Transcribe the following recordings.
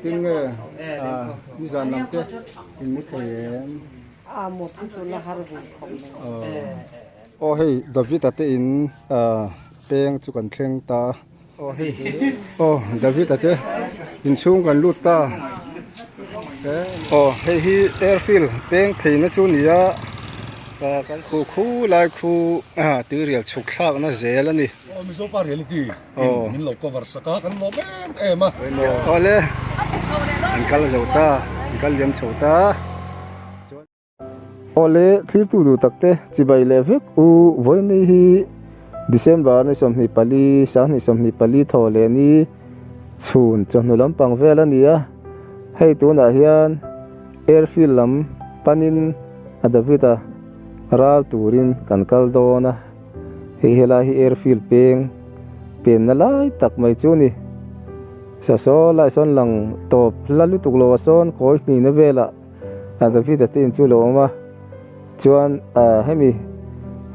tin nghe như giờ nằm thế in mức thầy một chút là har gì không ô hey David at in peng chu kan thleng ta ô David at in chung kan lut ta ô hey hi airfield peng thei na chu nia kan khu lai khu tu rial chuk thak na zel ani mi so pa reality min lo cover saka kan lo em ole an kal zauta an kal yam chauta ole clip tu takte chibai levek u voini hi December ni somni pali sahni somni pali thole ni chhun chhnu lampang vela nia hei tu na hian airfield lam panin adavita ral turin kan kal dona hela hi airfield pen na lai tak mai chu ni sa so lai son lang top lalu tuklo son koi ni na vela adavita tin chu lo ma chuan hemi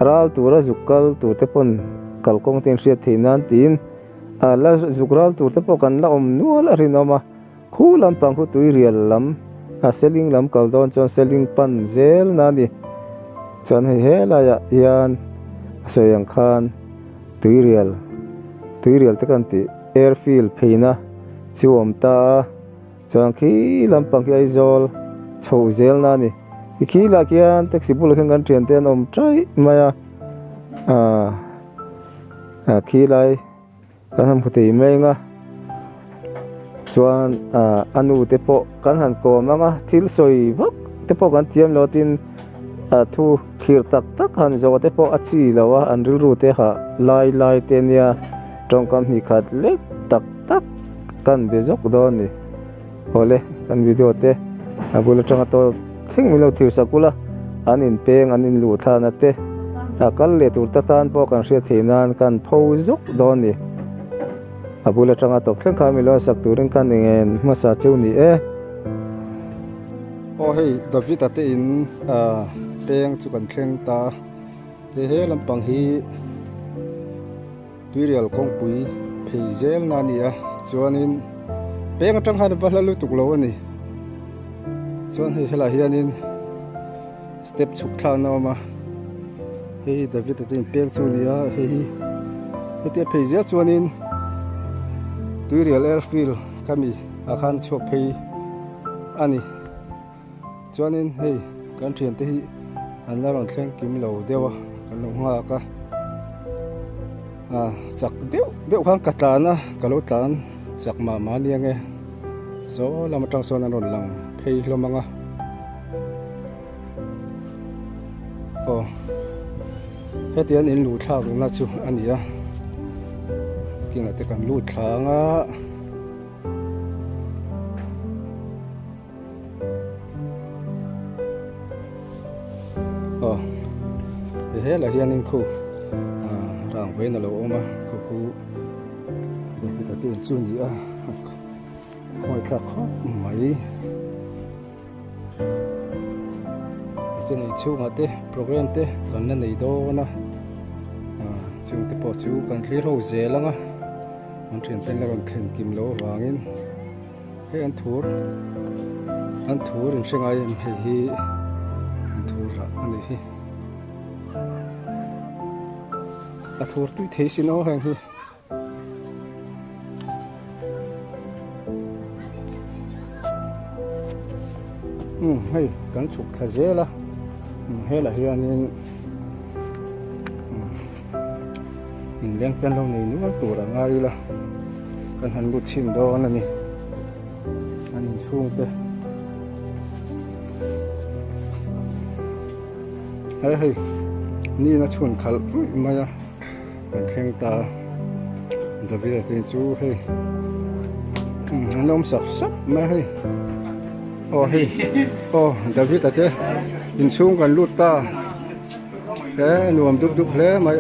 ral tura zukal tur te pon kalkong ten hriat theinan tin la zukral tur te pokan la om nual a rinoma khulam pang khu tui rial lam selling lam kaldon chon selling pan zel na ni chuan hela ya hian soyang khan tui rial te kan ti airfield pheina chuam ta chuan khi lam pang hi aizol chho zel na ni khi la kian taxi bul khan kan thian ten om trai maya khi lai kan ham khutei mai nga chuan anu te po kan han ko manga thil soi vak te po kan thiam lotin thu khir tak han zo te po achi lawa an ril ru te ha lai te nia tong kam ni khat lek tak kan bezok don ni hole kan video te abula tanga to thing milo thir sakula anin peng anin lu thana te kal le tur ta tan po kan hria theinan kan pho zok don ni abula tanga to thleng kha milo sak turin kan ngen masa cheu ni oh hey David ate in peng chu kan thleng ta te he lampang hi tuirial kong pui pheizel na ni chuanin peng atang han valalu tuklo ani chuan hela hianin step chuk thana ma hei David atin pek chu nia hei te pheizel chuanin tuirial airfield kami akhan chok phei ani chuanin hei kan thian te hi an la ron thleng kim lo dewa kan lo nga ka chak deuh khang ka tlana kalo tlan chak ma nia nge so lama tang son an ron lang phei hlomanga hetian in lu thak na chu ania kinga te kan lu thlanga hela hian in khu rang ve na lo oma khu de ta tin chu ni khoi thak kho mai cái này chú mà thế program thế còn nên này đâu na chúng ta bỏ chú còn khi hậu dễ lắm anh chuyển tên là còn thèn kim lỗ vàng in cái anh thua rồi xem ai em hay anh thua ra anh ấy hi thua tôi thấy xin nó hàng hi hay cắn chụp là dễ lắm hay là hiền mình đang chân lâu này nữa tủ là ngay là cần hành một chim đó là nè anh xuống thế hay ni nó chuồn khal rồi mà ya mình khen ta David là tên chú hay nó ông sắp mà hay David at in chung kan lut ta nuam dup hle mai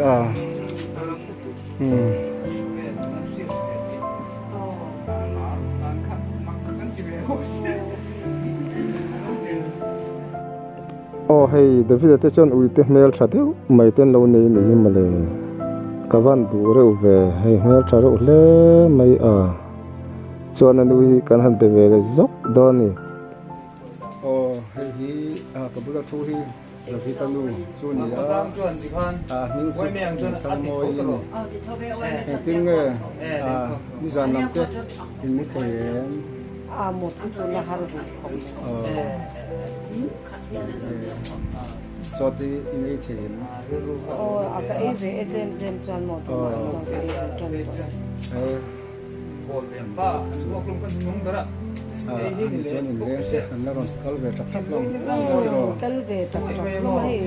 hey David at chon ui te mel thateu mai ten lo nei ni male kavan du re ve hey mel tharo le mai chuan anu hi kan han pe ve le zok do ni hi ka bu ka thu hi la vi tanu chu ni ning chu tang moi ni ting ni zan nam te in ni khem một chỗ là hai vùng không cho ti in ei them cái về em chọn một cho nên lên sẽ là còn câu về tập tập long cái về tập tập nó hay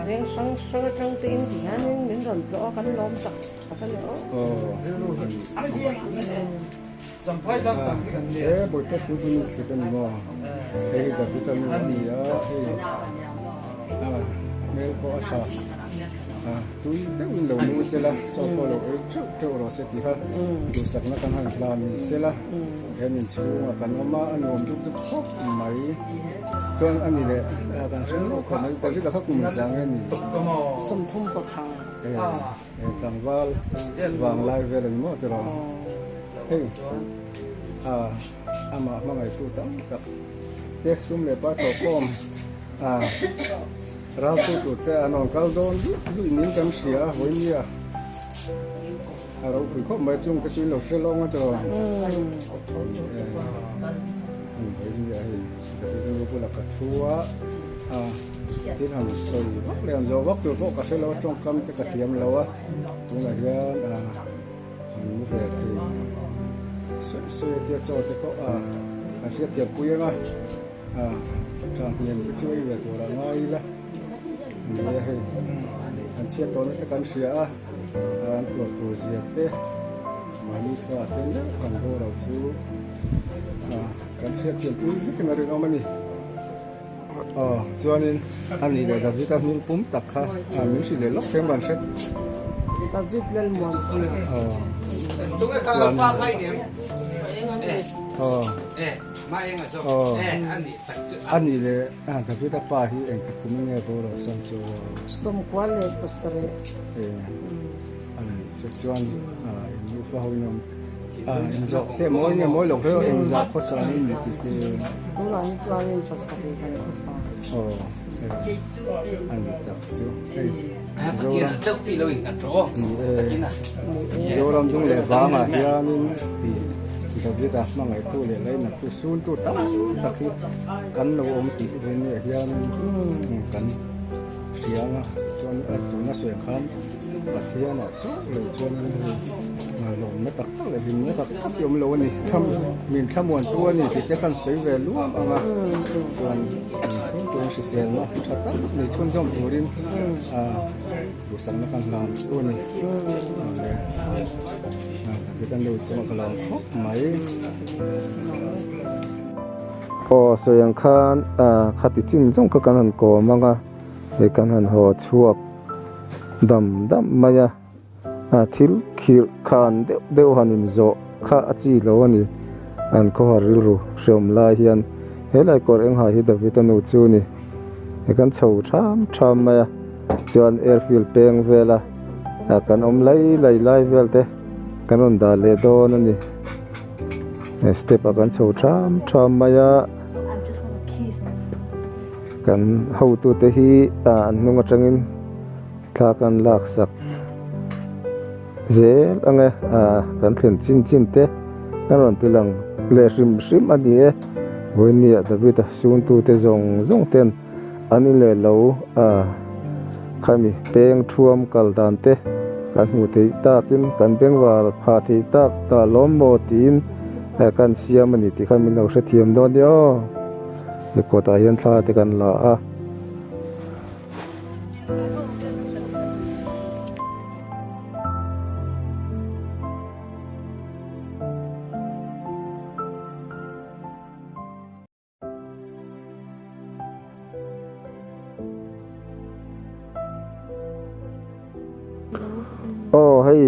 riêng sáng sáng trong tim thì hắn những rồi rõ cái lom tập cái nữa buổi tết thứ tư thìเป็นงอกับวิตามินดีเมลก็ชอบตุยเป็นหลงมือเสละสองคนเราเจ้าเราเสติฮะดูสักนักการหันพลามีเสละเห็นชูกันว่าอันนู้นทุกครบไหมจนอันนี้แหละการเชื่อมคนในแต่ที่เราคุมจังนี่ สมทุนประทาน ต่างว่าวางไล่เวลาหมดเราama mangai tu tam tak te sum le pa to kom rau tu te anon kal don du nin kam sia hoi nia rau ku ko mai chung te chin lo se long a to hoi nia hi te ku la ka thua tin ham soi wak le an zo wak tu ko ka se lo trong kam te ka thiam lo a tu la ya mu ve thi suy tiệt cho thì có suy tiệt quý nga chẳng hiện cái chuối về của là ngay là vậy hay anh sẽ có những cái căn sữa anh của diệt thế mà đi pha thế đó còn vô đầu chú căn sữa tiệt quý cái này nó mới đi cho nên anh này là vitamin pump đặc ha mình chỉ để lót thêm bản chất David lên mòn cho anh này là David đã pa hi anh cũng nghe vô rồi xong cho sum quá lên bớt rồi anh sẽ cho anh như pha hồi năm anh dọc thế mỗi lúc đó anh dọc có sao nên thì đúng là anh cho lên bớt rồi anh dọc chứ rồi làm chúng lệ vả mà hiện thì David đã mang ngày tu lệ lấy là tu sun tu tắm đặc khi cắn lâu ôm tị bên này hiện cắn xiang cho nó tụi nó sưởi khăn và khi nó chốt rồi cho nó lồng nó tắc lại hình nó tắc yếm lâu này mình tham muốn tua này thì cái khăn sấy về luôn mà còn chúng tôi sẽ xem nó thật lắm để chôn trong tủ đi buổi sáng nó càng làm tua này người ta nuôi cho nó làm khóc máy so yang khan khati chin jong ka kan han ko manga le kan han ho chuak dam maya thil khir khan deu hanin zo kha achi lo ani an ko haril ru shom la hian helai kor eng ha hi David anu chu ni he kan chho tham maya chuan airfield peng vela kan om lai velte kan on da le don ani step akan chho tham maya kan ho tu te hi nunga tangin thla kan lak sak zel ange kan thlen chin te kan ron tilang le rim ani e hoinia David sun tu te zong ten ani le lo khami peng thuam kal dan te kan hu te takin kan bengwal pha the tak ta lom mo tin kan siam ani ti khami no hre thiam don dio ko ta hian thla te kan la hei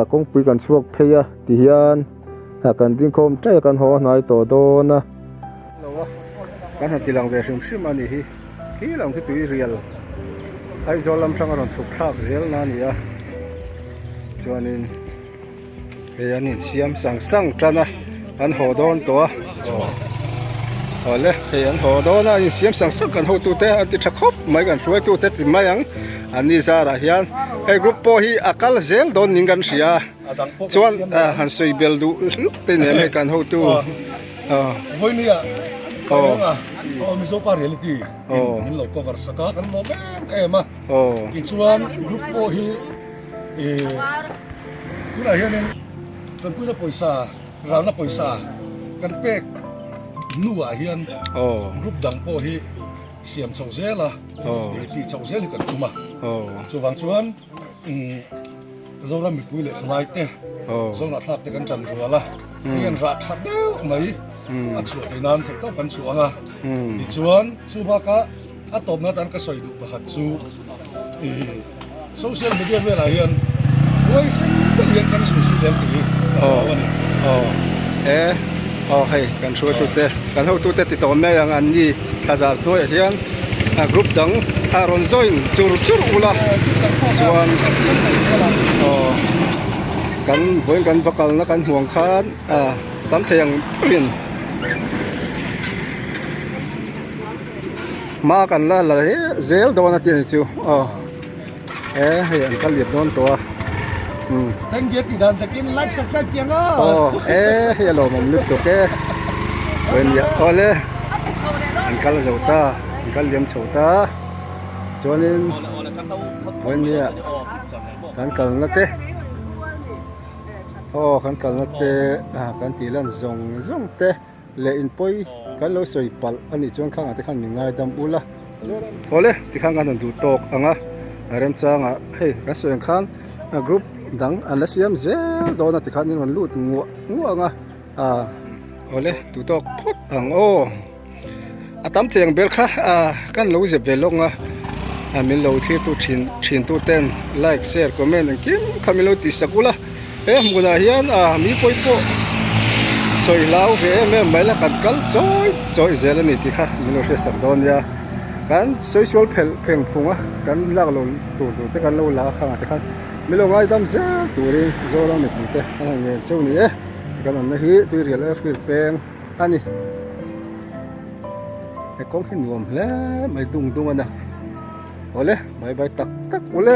kong pui kan chuak pheia ti hian kan ding khom trai kan ho nai to do na kan hati lang ve sim ani hi khi lang ki tui rial ai zo lam tang ron chuk thak zel na ni chuanin he anin siam sang tana an ho don to ole he an ho don a in siam sang sak kan ho tu te ati thakop mai kan hruai tu te ti mai ang ani zara hian he group po hi akal zel don ning kan ria adang po chuan han soi bel du te ne me kan ho tu voi ni a mi zo pa reality min lo cover saka kan lo ma ki chuan group po hi tuna hianin kan puina poisa rauna poisa kan pek nuwa hian group dang po hi siam chawzela ti chawzel kan tuma chuwang chuan zora mi puile thlai te zona thlak te kan chan ruala hian ra thak deuh mai a chu te nan te to kan chuanga ti chuan subaka a top na tan ka soi du pakhat chu social media vela hian wai sin te hian kan su si dem ti hei kan hruai tu te kan ho tu te ti tom me yang an ni khazar tu hian group dang ron join chur ula chuan kan voin kan vakal na kan huang khan tam theng pin ma kan la zel do na ti chu hei an kal liep don to thank you ti dan takin live subscribe tiang hello mom lut to ke wen ya ole an kal zauta an kal liam chauta chuanin wen ya kan kal na te kan kal na te kan ti lan zong te le in poi kan lo soi pal ani chuan khang ate khan ngai dam ula ole ti khang kan du tok anga rem changa hei kan soeng khan group dang anasiam zel do na ti khan in lut ngu anga ole tu tok phot ang atam theng bel kha kan lo je belonga min lo thi tu thin tu ten like share comment ang kim khamilo ti sakula muna hian mi poi po soi lau ve me mai la kan kal choi zel ani ti kha min lo se sak don ya kan social pheng phunga kan lak lo tu te kan lo la khang te khan mi lo ngai dam za tu ri zo la me te kan nge cheu ni kan on na hi tu rial fir peng ani kong hin nuam le mai dung ana ole bye bye tak ole